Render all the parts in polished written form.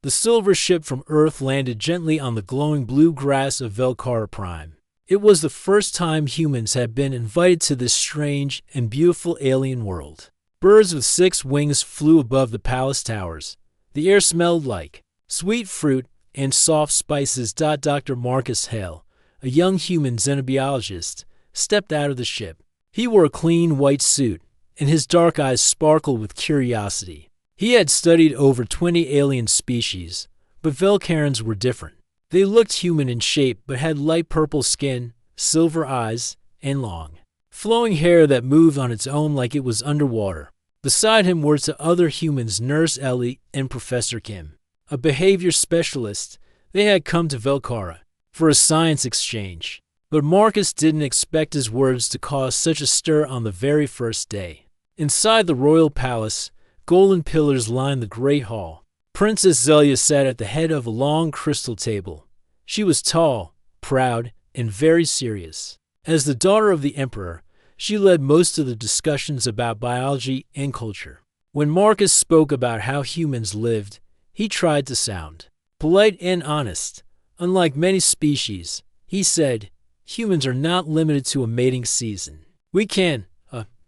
The silver ship from Earth landed gently on the glowing blue grass of Velcara Prime. It was the first time humans had been invited to this strange and beautiful alien world. Birds with 6 wings flew above the palace towers. The air smelled like sweet fruit and soft spices. Dr. Marcus Hale, a young human xenobiologist, stepped out of the ship. He wore a clean white suit, and his dark eyes sparkled with curiosity. He had studied over 20 alien species, but Velcarans were different. They looked human in shape but had light purple skin, silver eyes, and long, flowing hair that moved on its own like it was underwater. Beside him were 2 other humans, Nurse Ellie and Professor Kim, a behavior specialist. They had come to Velcara for a science exchange. But Marcus didn't expect his words to cause such a stir on the very first day. Inside the royal palace, golden pillars lined the great hall. Princess Zelia sat at the head of a long crystal table. She was tall, proud, and very serious. As the daughter of the emperor, she led most of the discussions about biology and culture. When Marcus spoke about how humans lived, he tried to sound polite and honest. Unlike many species, he said, humans are not limited to a mating season. We can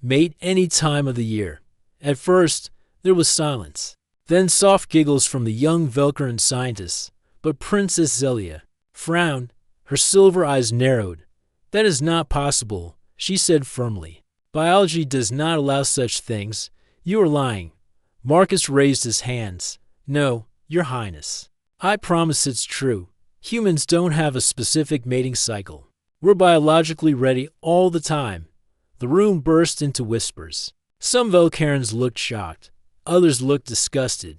mate any time of the year. At first, there was silence. Then soft giggles from the young Velcaran scientists. But Princess Zelia frowned. Her silver eyes narrowed. That is not possible, she said firmly. Biology does not allow such things. You are lying. Marcus raised his hands. No, Your Highness. I promise it's true. Humans don't have a specific mating cycle. We're biologically ready all the time. The room burst into whispers. Some Velcarans looked shocked. Others looked disgusted.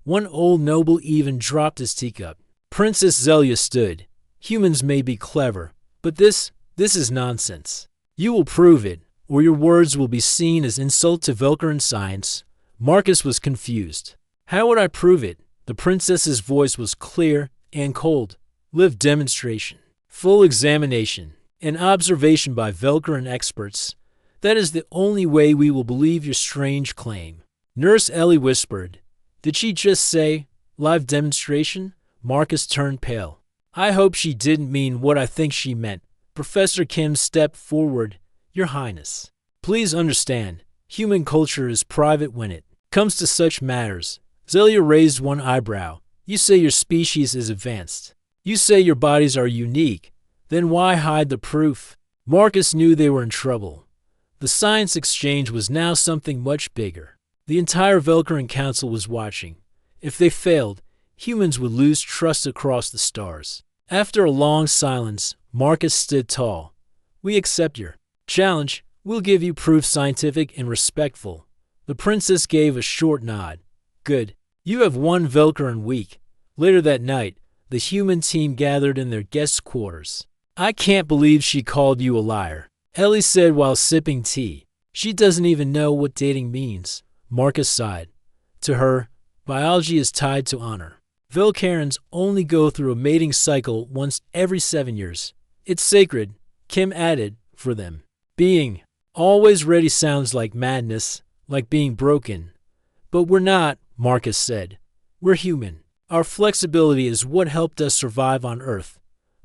One old noble even dropped his teacup. Princess Zelia stood. Humans may be clever, but this is nonsense. You will prove it, or your words will be seen as insult to Velcaran science. Marcus was confused. How would I prove it? The princess's voice was clear and cold. Live demonstration. Full examination. An observation by Velcaran experts. That is the only way we will believe your strange claim. Nurse Ellie whispered. Did she just say, live demonstration? Marcus turned pale. I hope she didn't mean what I think she meant. Professor Kim stepped forward. Your Highness, please understand, human culture is private when it comes to such matters. Zelia raised one eyebrow. You say your species is advanced. You say your bodies are unique. Then why hide the proof? Marcus knew they were in trouble. The science exchange was now something much bigger. The entire Velcaran Council was watching. If they failed, humans would lose trust across the stars. After a long silence, Marcus stood tall. We accept your challenge. We'll give you proof, scientific and respectful. The princess gave a short nod. Good. You have won Velcaran week. Later that night, the human team gathered in their guest quarters. I can't believe she called you a liar, Ellie said while sipping tea. She doesn't even know what dating means. Marcus sighed. To her, biology is tied to honor. Velcarans only go through a mating cycle once every 7 years. It's sacred, Kim added, for them. Being always ready sounds like madness, like being broken. But we're not, Marcus said. We're human. Our flexibility is what helped us survive on Earth.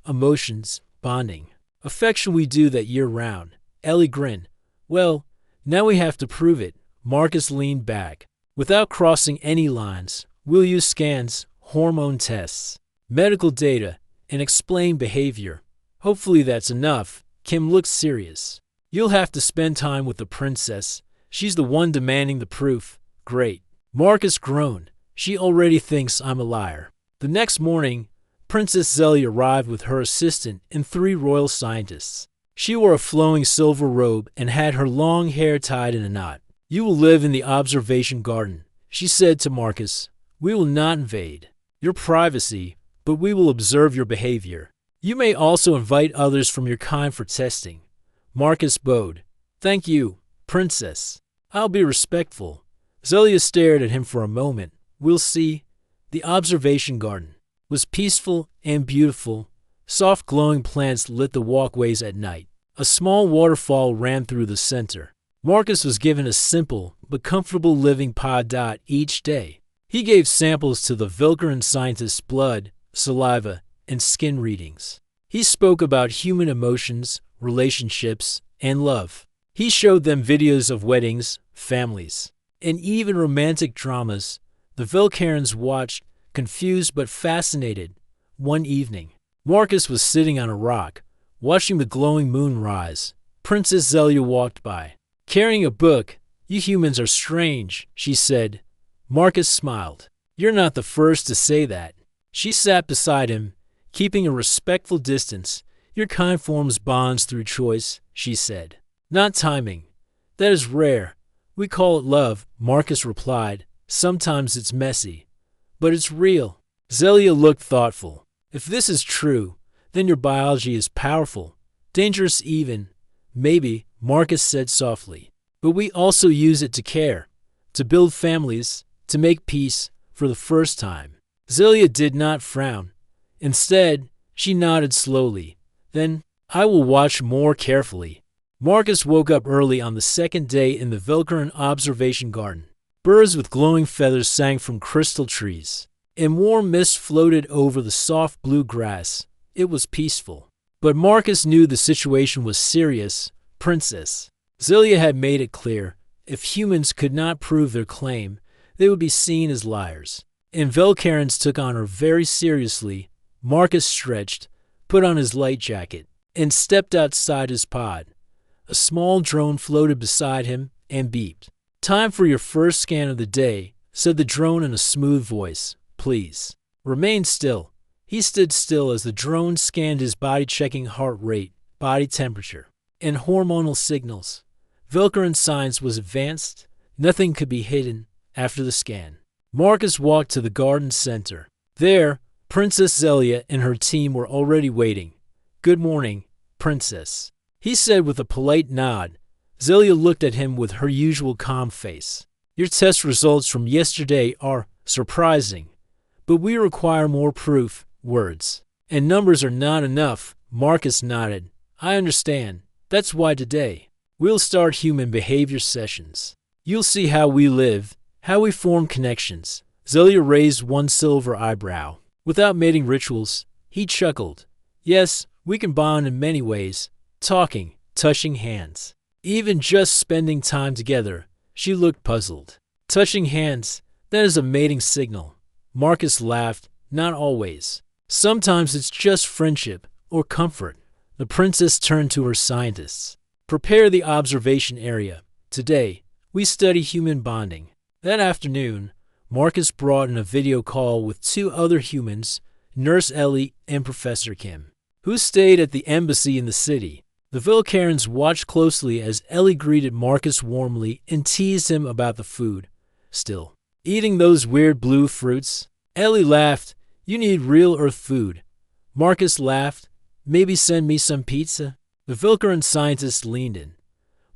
Emotions, bonding, affection, we do that year-round. Ellie grinned. Well, now we have to prove it. Marcus leaned back. Without crossing any lines, we'll use scans, hormone tests, medical data, and explain behavior. Hopefully that's enough. Kim looked serious. You'll have to spend time with the princess. She's the one demanding the proof. Great. Marcus groaned. She already thinks I'm a liar. The next morning, Princess Zelia arrived with her assistant and 3 royal scientists. She wore a flowing silver robe and had her long hair tied in a knot. You will live in the observation garden, she said to Marcus. We will not invade your privacy, but we will observe your behavior. You may also invite others from your kind for testing. Marcus bowed. Thank you, Princess. I'll be respectful. Zelia stared at him for a moment. We'll see. The observation garden was peaceful and beautiful. Soft glowing plants lit the walkways at night. A small waterfall ran through the center. Marcus was given a simple but comfortable living pod each day. He gave samples to the Vilcaran scientists' blood, saliva, and skin readings. He spoke about human emotions, relationships, and love. He showed them videos of weddings, families, and even romantic dramas. The Vilcarans watched, confused but fascinated. One evening, Marcus was sitting on a rock, watching the glowing moon rise. Princess Zelia walked by, carrying a book. "You humans are strange," she said. Marcus smiled. "You're not the first to say that." She sat beside him, keeping a respectful distance. "Your kind forms bonds through choice," she said. "Not timing. That is rare. We call it love," Marcus replied. "Sometimes it's messy, but it's real." Zelia looked thoughtful. "If this is true, then your biology is powerful, dangerous even." "Maybe," Marcus said softly. "But we also use it to care, to build families, to make peace for the first time." Zelia did not frown. Instead, she nodded slowly. "Then I will watch more carefully." Marcus woke up early on the second day in the Vilcaran observation garden. Birds with glowing feathers sang from crystal trees, and warm mist floated over the soft blue grass. It was peaceful. But Marcus knew the situation was serious. Princess Zelia had made it clear, if humans could not prove their claim, they would be seen as liars. And Vilcarans took on her very seriously. Marcus stretched, put on his light jacket, and stepped outside his pod. A small drone floated beside him and beeped. "Time for your first scan of the day," said the drone in a smooth voice. "Please remain still." He stood still as the drone scanned his body, checking heart rate, body temperature, and hormonal signals. Vilcaran science was advanced. Nothing could be hidden. After the scan, Marcus walked to the garden center. There, Princess Zelia and her team were already waiting. "Good morning, Princess," he said with a polite nod. Zelia looked at him with her usual calm face. "Your test results from yesterday are surprising, but we require more proof. Words and numbers are not enough." Marcus nodded. "I understand. That's why today we'll start human behavior sessions. You'll see how we live, how we form connections." Zelia raised one silver eyebrow. "Without mating rituals," he chuckled. "Yes, we can bond in many ways. Talking, touching hands, even just spending time together." She looked puzzled. "Touching hands, that is a mating signal." Marcus laughed. "Not always. Sometimes it's just friendship or comfort." The princess turned to her scientists. "Prepare the observation area. Today, we study human bonding." That afternoon, Marcus brought in a video call with two other humans, Nurse Ellie and Professor Kim, who stayed at the embassy in the city. The Vilcarans watched closely as Ellie greeted Marcus warmly and teased him about the food. "Still eating those weird blue fruits?" Ellie laughed. "You need real earth food." Marcus laughed. "Maybe send me some pizza?" The Vilcaran scientists leaned in.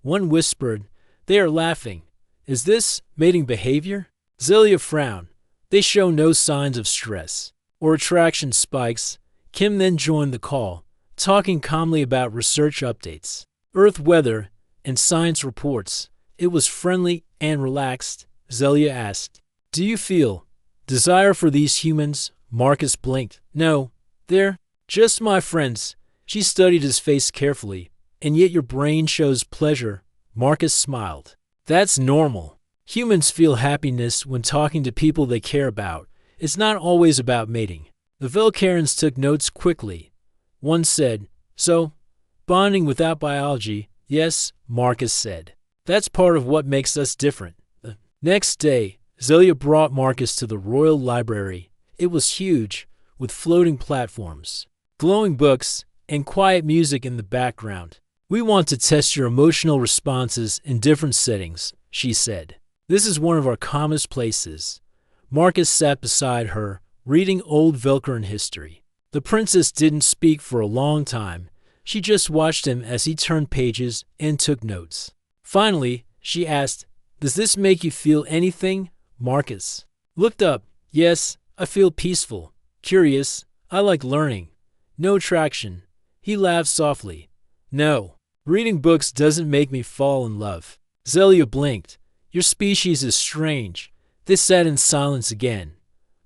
One whispered, "They are laughing. Is this mating behavior?" Zelia frowned. "They show no signs of stress or attraction spikes." Kim then joined the call, talking calmly about research updates, Earth weather, and science reports. It was friendly and relaxed. Zelia asked, "Do you feel desire for these humans?" Marcus blinked. "No, they're just my friends." She studied his face carefully. "And yet your brain shows pleasure." Marcus smiled. "That's normal. Humans feel happiness when talking to people they care about. It's not always about mating." The Vilcarans took notes quickly. One said, "So, bonding without biology?" "Yes," Marcus said. "That's part of what makes us different." The next day, Zelia brought Marcus to the Royal Library. It was huge, with floating platforms, glowing books, and quiet music in the background. "We want to test your emotional responses in different settings," she said. "This is one of our calmest places." Marcus sat beside her, reading old Vilcaran history. The princess didn't speak for a long time. She just watched him as he turned pages and took notes. Finally, she asked, "Does this make you feel anything?" Marcus looked up. "Yes, I feel peaceful, curious. I like learning. No attraction." He laughed softly. "No, reading books doesn't make me fall in love." Zelia blinked. "Your species is strange. They sat in silence again,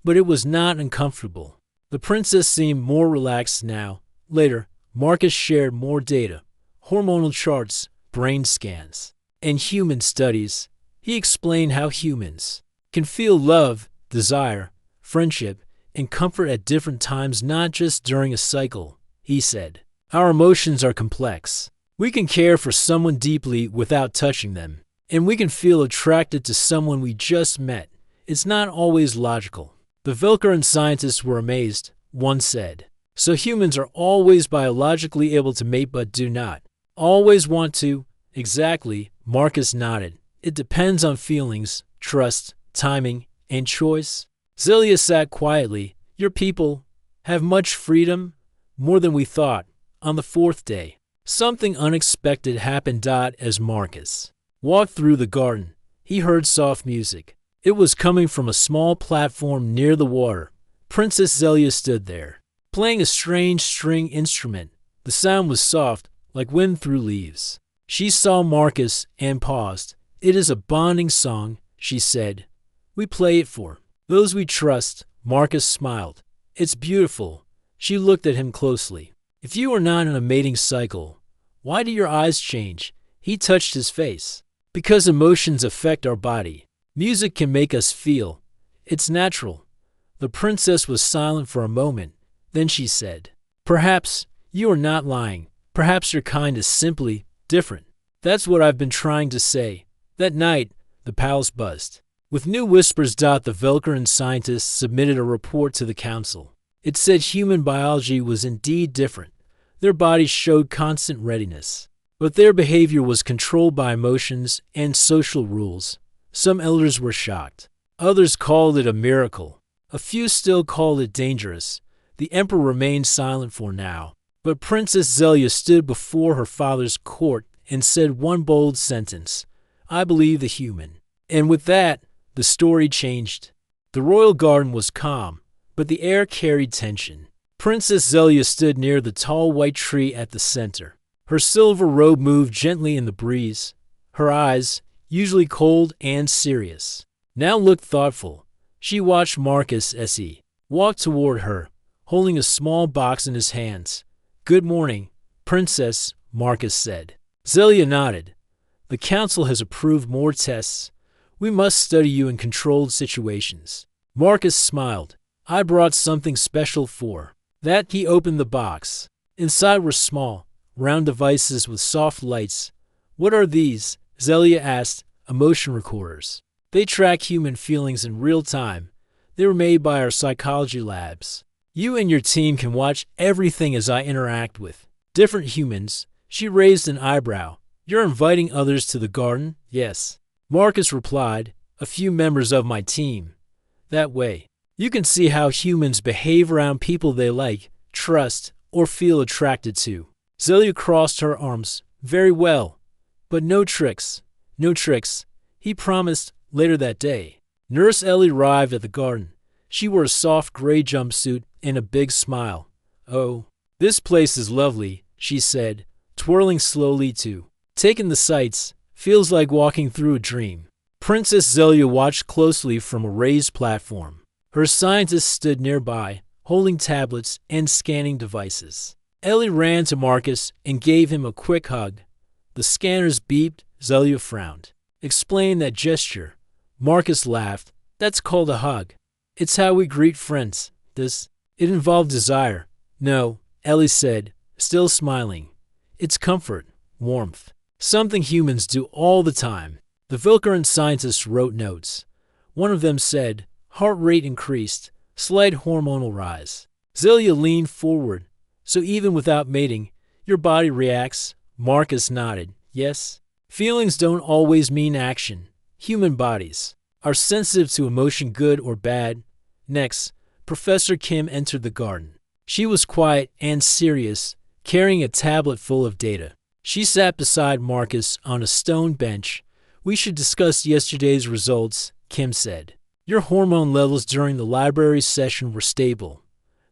but it was not uncomfortable. The princess seemed more relaxed now. Later, Marcus shared more data, hormonal charts, brain scans, and human studies. He explained how humans can feel love, desire, friendship, and comfort at different times, not just during a cycle. He said, "Our emotions are complex. We can care for someone deeply without touching them, and we can feel attracted to someone we just met. It's not always logical." The Vilcaran scientists were amazed. One said, "So humans are always biologically able to mate but do not always want to?" "Exactly," Marcus nodded. "It depends on feelings, trust, timing, and choice." Zelia sat quietly. "Your people have much freedom?" "More than we thought." On the fourth day, something unexpected happened. As Marcus walked through the garden, he heard soft music. It was coming from a small platform near the water. Princess Zelia stood there, playing a strange string instrument. The sound was soft, like wind through leaves. She saw Marcus and paused. "It is a bonding song," she said. "We play it for those we trust." Marcus smiled. "It's beautiful." She looked at him closely. "If you are not in a mating cycle, why do your eyes change?" He touched his face. "Because emotions affect our body. Music can make us feel. It's natural." The princess was silent for a moment. Then she said, "Perhaps you are not lying. Perhaps your kind is simply different." "That's what I've been trying to say." That night, the palace buzzed with new whispers. The Vilcaran scientists submitted a report to the council. It said human biology was indeed different. Their bodies showed constant readiness, but their behavior was controlled by emotions and social rules. Some elders were shocked. Others called it a miracle. A few still called it dangerous. The emperor remained silent for now, but Princess Zelia stood before her father's court and said one bold sentence, "I believe the human." And with that, the story changed. The royal garden was calm, but the air carried tension. Princess Zelia stood near the tall white tree at the center. Her silver robe moved gently in the breeze. Her eyes, usually cold and serious, now looked thoughtful. She watched Marcus as he walked toward her, holding a small box in his hands. "Good morning, Princess," Marcus said. Zelia nodded. "The council has approved more tests. We must study you in controlled situations." Marcus smiled. "I brought something special for that." He opened the box. Inside were small, round devices with soft lights. "What are these?" Zelia asked. "Emotion recorders. They track human feelings in real time. They were made by our psychology labs. You and your team can watch everything as I interact with different humans." She raised an eyebrow. "You're inviting others to the garden?" "Yes," Marcus replied. "A few members of my team. That way, you can see how humans behave around people they like, trust, or feel attracted to." Zelia crossed her arms. "Very well. But no tricks." "No tricks," he promised. Later that day, Nurse Ellie arrived at the garden. She wore a soft gray jumpsuit and a big smile. "Oh, this place is lovely," she said, twirling slowly to take in the sights. "Feels like walking through a dream." Princess Zelia watched closely from a raised platform. Her scientists stood nearby, holding tablets and scanning devices. Ellie ran to Marcus and gave him a quick hug. The scanners beeped. Zelia frowned. "Explain that gesture." Marcus laughed. "That's called a hug. It's how we greet friends." "Does it involve desire?" "No," Ellie said, still smiling. "It's comfort, warmth. Something humans do all the time." The Vilcaran scientists wrote notes. One of them said, "Heart rate increased, slight hormonal rise." Zelia leaned forward. "So even without mating, your body reacts?" Marcus nodded. "Yes. Feelings don't always mean action. Human bodies are sensitive to emotion, good or bad." Next, Professor Kim entered the garden. She was quiet and serious, carrying a tablet full of data. She sat beside Marcus on a stone bench. "We should discuss yesterday's results," Kim said. "Your hormone levels during the library session were stable.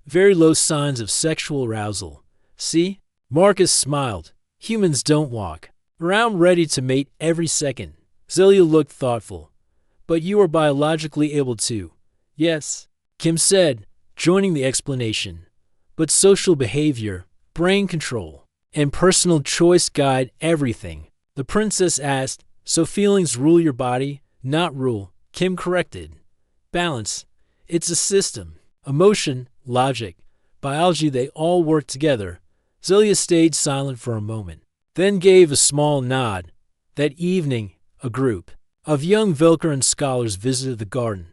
Very low signs of sexual arousal. See?" Marcus smiled. "Humans don't walk around ready to mate every second." Zelia looked thoughtful. But you are biologically able to. Yes, Kim said, joining the explanation. But social behavior, brain control, and personal choice guide everything. The princess asked, so feelings rule your body, not rule, Kim corrected. Balance. It's a system. Emotion, logic, biology, they all work together. Zelia stayed silent for a moment, then gave a small nod. That evening, a group of young Velkaran scholars visited the garden.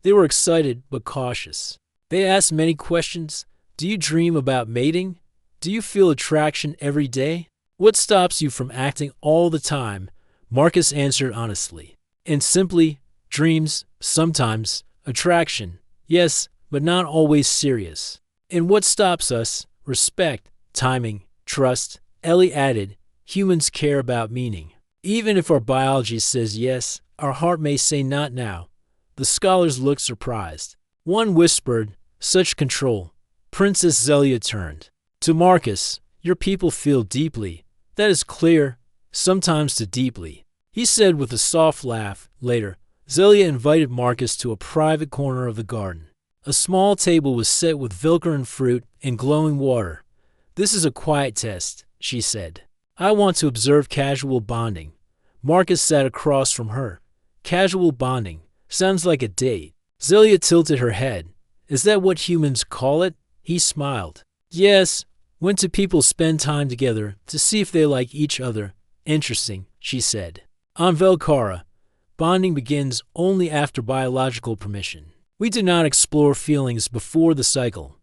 They were excited but cautious. They asked many questions. Do you dream about mating? Do you feel attraction every day? What stops you from acting all the time? Marcus answered honestly and simply, dreams, sometimes, attraction, yes, but not always serious. And what stops us? Respect, timing, trust. Ellie added, humans care about meaning. Even if our biology says yes, our heart may say not now. The scholars looked surprised. One whispered, such control. Princess Zelia turned to Marcus. Your people feel deeply. That is clear, sometimes too deeply. He said with a soft laugh. Later, Zelia invited Marcus to a private corner of the garden. A small table was set with Velkaran fruit and glowing water. This is a quiet test, she said. I want to observe casual bonding. Marcus sat across from her. Casual bonding. Sounds like a date. Zelia tilted her head. Is that what humans call it? He smiled. Yes. When do people spend time together to see if they like each other? Interesting, she said. On Velkara, bonding begins only after biological permission. We do not explore feelings before the cycle.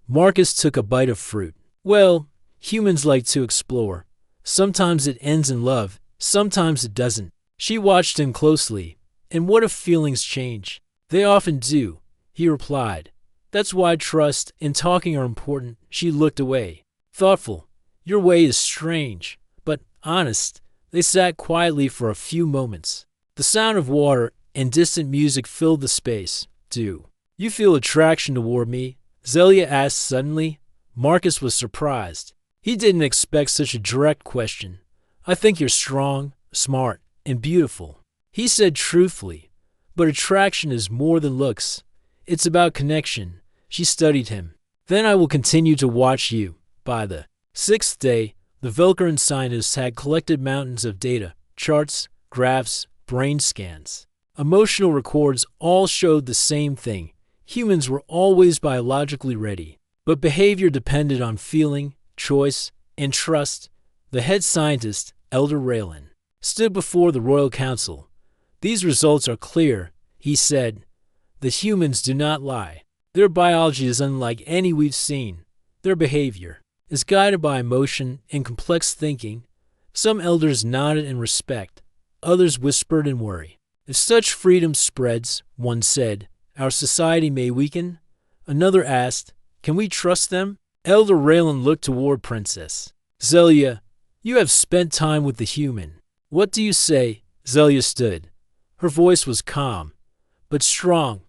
Marcus took a bite of fruit. Well, humans like to explore. Sometimes it ends in love, sometimes it doesn't. She watched him closely. And what if feelings change? They often do, he replied. That's why trust and talking are important. She looked away. Thoughtful. Your way is strange, but honest. They sat quietly for a few moments. The sound of water and distant music filled the space. Do you feel attraction toward me? Zelia asked suddenly. Marcus was surprised. He didn't expect such a direct question. I think you're strong, smart, and beautiful, he said truthfully. But attraction is more than looks. It's about connection. She studied him. Then I will continue to watch you. By the sixth day, the Velkaran scientists had collected mountains of data, charts, graphs, brain scans. Emotional records all showed the same thing. Humans were always biologically ready, but behavior depended on feeling, choice, and trust. The head scientist, Elder Raylan, stood before the Royal Council. These results are clear, he said. The humans do not lie. Their biology is unlike any we've seen. Their behavior is guided by emotion and complex thinking. Some elders nodded in respect. Others whispered in worry. If such freedom spreads, one said, our society may weaken. Another asked, can we trust them? Elder Raylan looked toward Princess Zelia. You have spent time with the human. What do you say? Zelia stood. Her voice was calm, but strong.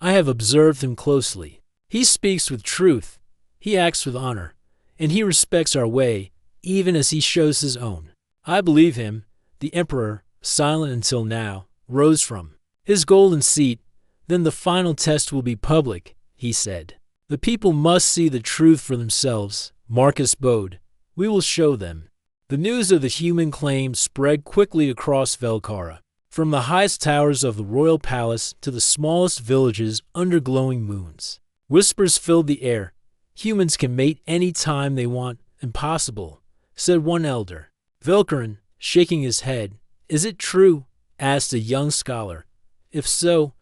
I have observed him closely. He speaks with truth. He acts with honor. And he respects our way, even as he shows his own. I believe him. The emperor, silent until now, rose from his golden seat. Then the final test will be public, he said. The people must see the truth for themselves. Marcus bowed. We will show them. The news of the human claim spread quickly across Velkara, from the highest towers of the royal palace to the smallest villages under glowing moons. Whispers filled the air. Humans can mate any time they want. Impossible, said one elder. Velkaran, shaking his head. Is it true? Asked a young scholar. If so,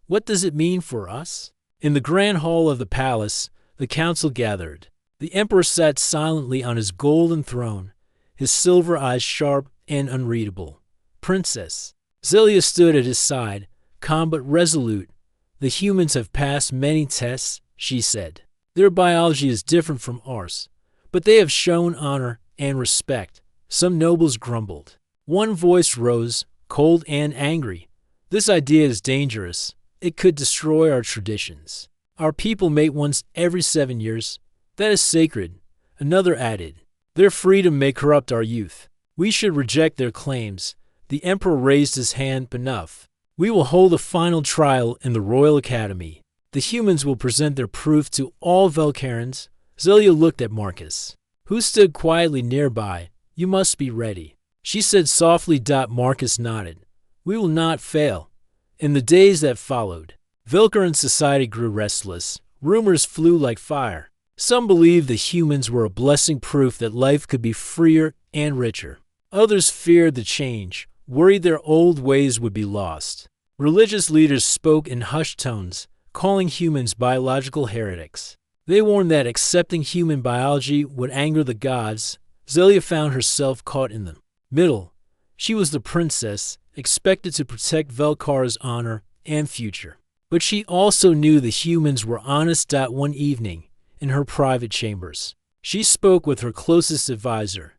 what does it mean for us? In the grand hall of the palace, the council gathered. The emperor sat silently on his golden throne, his silver eyes sharp and unreadable. Princess Zelia stood at his side, calm but resolute. The humans have passed many tests, she said. Their biology is different from ours, but they have shown honor and respect. Some nobles grumbled. One voice rose, cold and angry. This idea is dangerous. It could destroy our traditions. Our people mate once every 7 years. That is sacred. Another added. Their freedom may corrupt our youth. We should reject their claims. The emperor raised his hand. Enough. We will hold a final trial in the Royal Academy. The humans will present their proof to all Velcarans. Zelia looked at Marcus, who stood quietly nearby. You must be ready, she said softly. Marcus nodded. We will not fail. In the days that followed, Velcaran society grew restless. Rumors flew like fire. Some believed the humans were a blessing, proof that life could be freer and richer. Others feared the change, worried their old ways would be lost. Religious leaders spoke in hushed tones, calling humans biological heretics. They warned that accepting human biology would anger the gods. Zelia found herself caught in the middle. She was the princess, expected to protect Velkar's honor and future. But she also knew the humans were honest. One evening, in her private chambers, she spoke with her closest advisor.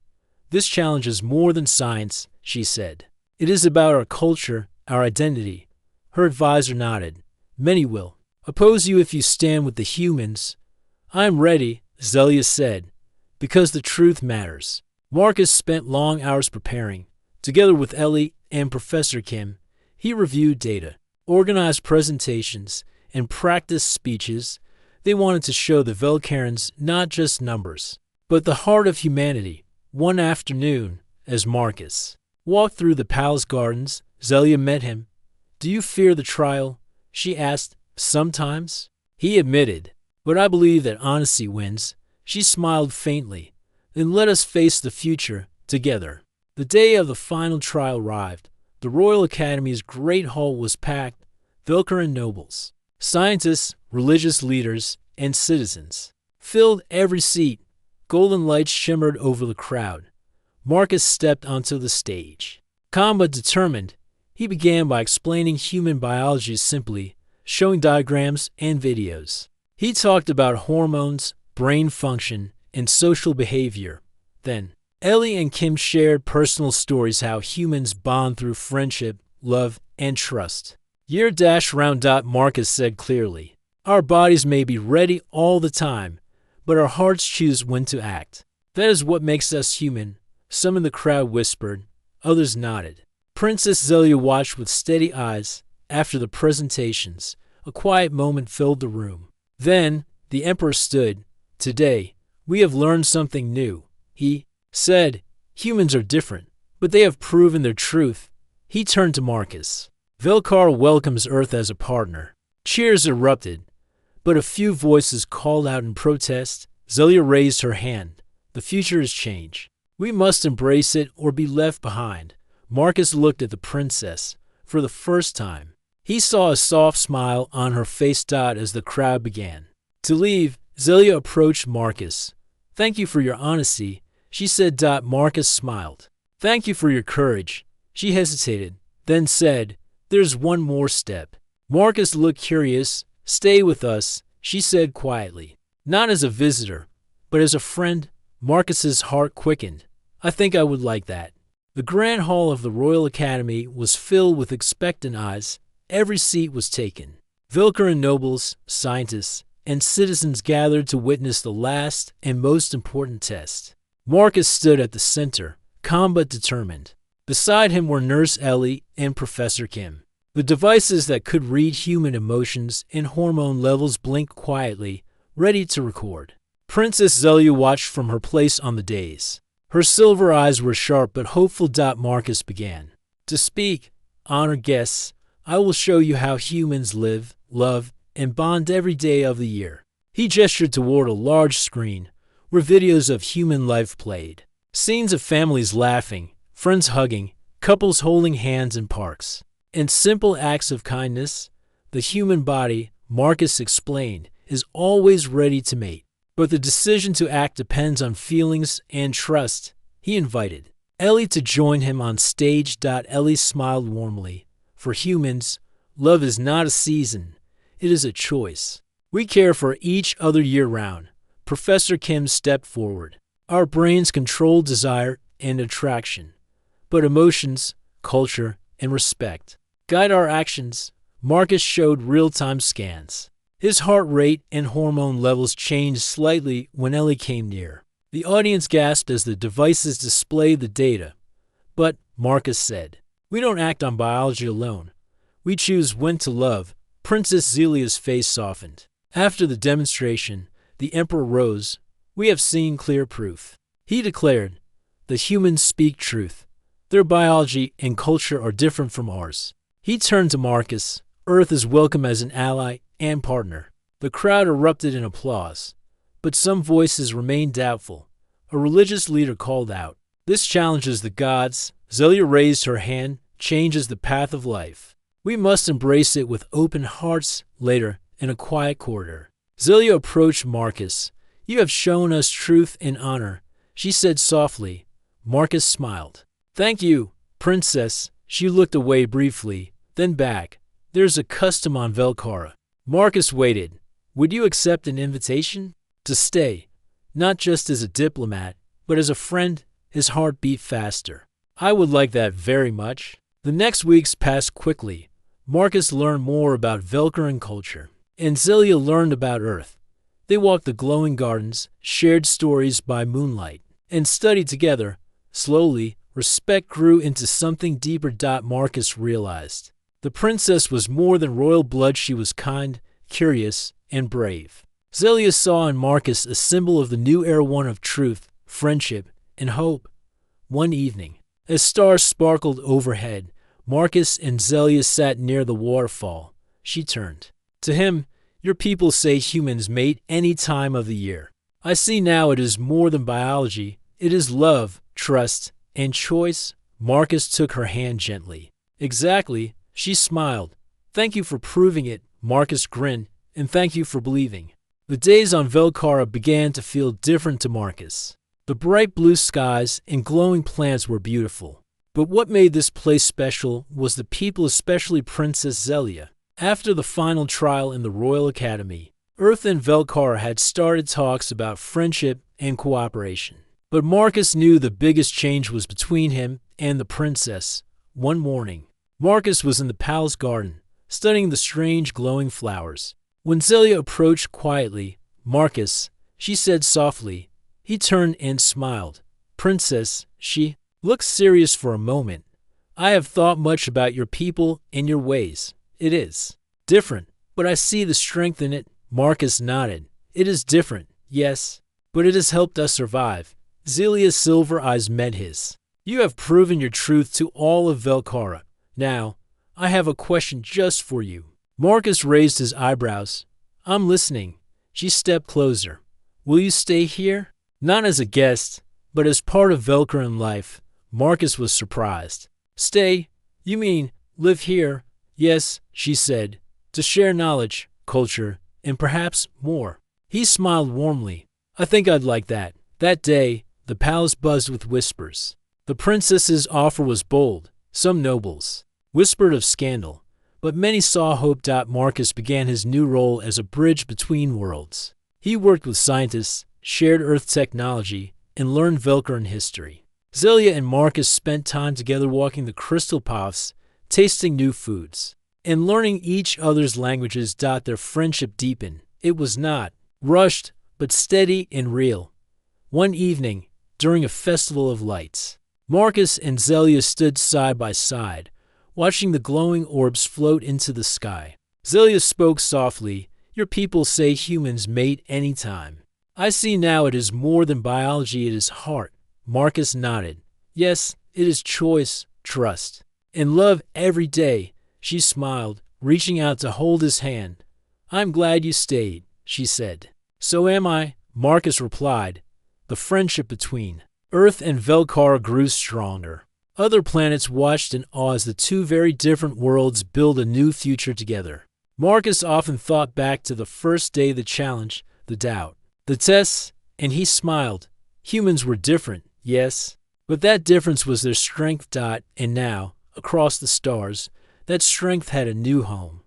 This challenge is more than science, she said. It is about our culture, our identity. Her advisor nodded. Many will oppose you if you stand with the humans. I am ready, Zelia said, because the truth matters. Marcus spent long hours preparing. Together with Ellie and Professor Kim, he reviewed data, organized presentations, and practiced speeches. They wanted to show the Velcarans not just numbers, but the heart of humanity. One afternoon, as Marcus walked through the palace gardens, Zelia met him. Do you fear the trial? She asked. Sometimes, he admitted, but I believe that honesty wins. She smiled faintly. Then let us face the future together. The day of the final trial arrived. The Royal Academy's great hall was packed. Velcaran nobles, scientists, religious leaders, and citizens filled every seat. Golden lights shimmered over the crowd. Marcus stepped onto the stage. Calm but determined, he began by explaining human biology simply, showing diagrams and videos. He talked about hormones, brain function, and social behavior. Then, Ellie and Kim shared personal stories how humans bond through friendship, love, and trust. Year-round. Marcus said clearly. Our bodies may be ready all the time, but our hearts choose when to act. That is what makes us human. Some in the crowd whispered, others nodded. Princess Zelia watched with steady eyes. After the presentations, a quiet moment filled the room. Then, the Emperor stood. Today, we have learned something new, he said. Humans are different, but they have proven their truth. He turned to Marcus. Velkar welcomes Earth as a partner. Cheers erupted, but a few voices called out in protest. Zelia raised her hand. The future is change. We must embrace it or be left behind. Marcus looked at the princess. For the first time, he saw a soft smile on her face. As the crowd began to leave, Zelia approached Marcus. Thank you for your honesty, she said. Marcus smiled. Thank you for your courage. She hesitated, then said, there's one more step. Marcus looked curious. Stay with us, she said quietly. Not as a visitor, but as a friend. Marcus's heart quickened. I think I would like that. The grand hall of the Royal Academy was filled with expectant eyes. Every seat was taken. Velcaran nobles, scientists, and citizens gathered to witness the last and most important test. Marcus stood at the center, calm but determined. Beside him were Nurse Ellie and Professor Kim. The devices that could read human emotions and hormone levels blinked quietly, ready to record. Princess Zelia watched from her place on the dais. Her silver eyes were sharp but hopeful. Marcus began to speak. Honored guests, I will show you how humans live, love, and bond every day of the year. He gestured toward a large screen where videos of human life played. Scenes of families laughing, friends hugging, couples holding hands in parks, and simple acts of kindness. The human body, Marcus explained, is always ready to mate. But the decision to act depends on feelings and trust. He invited Ellie to join him on stage. Ellie smiled warmly. For humans, love is not a season. It is a choice. We care for each other year-round. Professor Kim stepped forward. Our brains control desire and attraction, but emotions, culture, and respect guide our actions. Marcus showed real-time scans. His heart rate and hormone levels changed slightly when Ellie came near. The audience gasped as the devices displayed the data. But, Marcus said, we don't act on biology alone. We choose when to love. Princess Zelia's face softened. After the demonstration, the Emperor rose. We have seen clear proof. He declared, the humans speak truth. Their biology and culture are different from ours. He turned to Marcus. Earth is welcome as an ally and partner. The crowd erupted in applause, but some voices remained doubtful. A religious leader called out, this challenges the gods. Zelia raised her hand. Change is the path of life. We must embrace it with open hearts. Later, in a quiet corridor, Zelia approached Marcus. You have shown us truth and honor, she said softly. Marcus smiled. Thank you, princess. She looked away briefly, then back. There's a custom on Velkara. Marcus waited. Would you accept an invitation? To stay, not just as a diplomat, but as a friend. His heart beat faster. I would like that very much. The next weeks passed quickly. Marcus learned more about Velkaran culture, and Zelia learned about Earth. They walked the glowing gardens, shared stories by moonlight, and studied together. Slowly, respect grew into something deeper. Marcus realized. The princess was more than royal blood. She was kind, curious, and brave. Zelia saw in Marcus a symbol of the new era, one of truth, friendship, and hope. One evening, as stars sparkled overhead, Marcus and Zelia sat near the waterfall. She turned to him. Your people say humans mate any time of the year. I see now it is more than biology. It is love, trust, and choice. Marcus took her hand gently. Exactly, she smiled. Thank you for proving it. Marcus grinned. And thank you for believing. The days on Velkara began to feel different to Marcus. The bright blue skies and glowing plants were beautiful. But what made this place special was the people, especially Princess Zelia. After the final trial in the Royal Academy, Earth and Velkara had started talks about friendship and cooperation. But Marcus knew the biggest change was between him and the princess. One morning, Marcus was in the palace garden, studying the strange glowing flowers. When Zelia approached quietly, Marcus, she said softly. He turned and smiled. Princess, she looked serious for a moment. I have thought much about your people and your ways. It is different, but I see the strength in it. Marcus nodded. It is different, yes, but it has helped us survive. Zelia's silver eyes met his. You have proven your truth to all of Velkara. Now, I have a question just for you. Marcus raised his eyebrows. I'm listening. She stepped closer. Will you stay here? Not as a guest, but as part of Velkaran life. Marcus was surprised. Stay? You mean live here? Yes, she said, to share knowledge, culture, and perhaps more. He smiled warmly. I think I'd like that. That day, the palace buzzed with whispers. The princess's offer was bold. Some nobles whispered of scandal, but many saw hope. Marcus began his new role as a bridge between worlds. He worked with scientists, shared Earth technology, and learned Velkaran history. Zelia and Marcus spent time together walking the crystal paths, tasting new foods, and learning each other's languages. Their friendship deepened. It was not rushed, but steady and real. One evening, during a festival of lights, Marcus and Zelia stood side by side, watching the glowing orbs float into the sky. Zelia spoke softly. Your people say humans mate any time. I see now it is more than biology, it is heart. Marcus nodded. Yes, it is choice, trust, and love every day. She smiled, reaching out to hold his hand. I'm glad you stayed, she said. So am I, Marcus replied. The friendship between Earth and Velkara grew stronger. Other planets watched in awe as the two very different worlds build a new future together. Marcus often thought back to the first day, the challenge, the doubt, the tests, and he smiled. Humans were different, yes, but that difference was their strength. And now, across the stars, that strength had a new home.